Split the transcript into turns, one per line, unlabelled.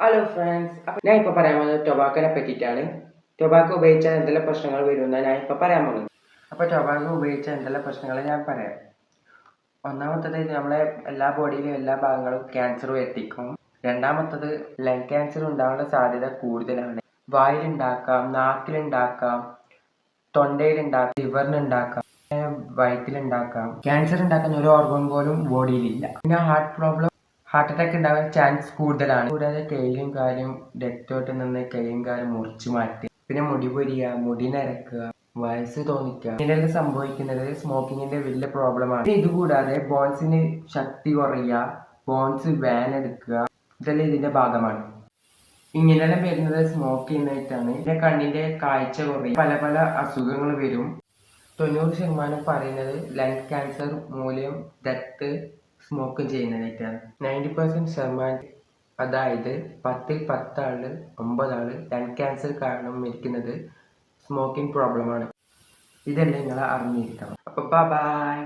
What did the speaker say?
Hello friends, അപ്പോൾ ഞാൻ ഇപ്പോൾ പറയാൻ പോകുന്നത് ടൊബാക്കോനെ പറ്റിയിട്ടാണ്. ടൊബാക്കോ ഉപയോഗിച്ചാൽ എന്തെല്ലാം പ്രശ്നങ്ങൾ വരുമെന്നാണ് ഞാൻ ഇപ്പോൾ പറയാൻ പോകുന്നത്. അപ്പോൾ ടൊബാക്കോ ഉപയോഗിച്ചാൽ എന്തെല്ലാം പ്രശ്നങ്ങൾ ഞാൻ പറയാം. ഒന്നാമത്തത് നമ്മളെ എല്ലാ ബോഡിയിലും എല്ലാ ഭാഗങ്ങളും ക്യാൻസർ എത്തിക്കും. രണ്ടാമത്തത് ലങ് ക്യാൻസർ ഉണ്ടാകാനുള്ള സാധ്യത കൂടുതലാണ്. വായിലുണ്ടാക്കാം, നാക്കിലുണ്ടാക്കാം, തൊണ്ടയിലുണ്ടാക്കാം, ലിവറിനുണ്ടാക്കാം, വയറ്റിലുണ്ടാക്കാം. ക്യാൻസർ ഉണ്ടാക്കുന്ന ഒരു ഓർഗൻ പോലും ബോഡിയിലില്ല. പിന്നെ ഹാർട്ട് അറ്റാക്ക് ഉണ്ടാകാൻ ചാൻസ് കൂടുതലാണ്. കൂടാതെ കൈയും കാലും രക്തോട്ടം നിന്ന് കൈയും കാലും മുറിച്ചു മാറ്റി. പിന്നെ മുടി പൊരിയുക, മുടി നരക്കുക, വയസ്സ് തോന്നിക്കുക, ഇതിനെല്ലാം സംഭവിക്കുന്നത് സ്മോക്കിങ്ങിന്റെ വലിയ പ്രോബ്ലമാണ്. ഇതുകൂടാതെ ബോൺസിന് ശക്തി കുറയുക, ബോൺസ് എടുക്കുക, ഇതെല്ലാം ഇതിന്റെ ഭാഗമാണ്. ഇങ്ങനെയെല്ലാം വരുന്നത് സ്മോക്ക് ചെയ്യുന്നതായിട്ടാണ്. പിന്നെ കണ്ണിന്റെ കാഴ്ച കുറയും, പല പല അസുഖങ്ങൾ വരും. 90% പറയുന്നത് ലങ് ക്യാൻസർ മൂലം ഡെത്ത് സ്മോക്ക് ചെയ്യുന്നതായിട്ടാണ്. 90% അതായത് 10ൽ 10 ആള് 9 ആള് ലങ് ക്യാൻസർ കാരണം മരിക്കുന്നത് സ്മോക്കിംഗ് പ്രോബ്ലമാണ്. ഇതെല്ലാം നിങ്ങൾ അറിഞ്ഞിരിക്കണം. അപ്പോൾ ബൈ.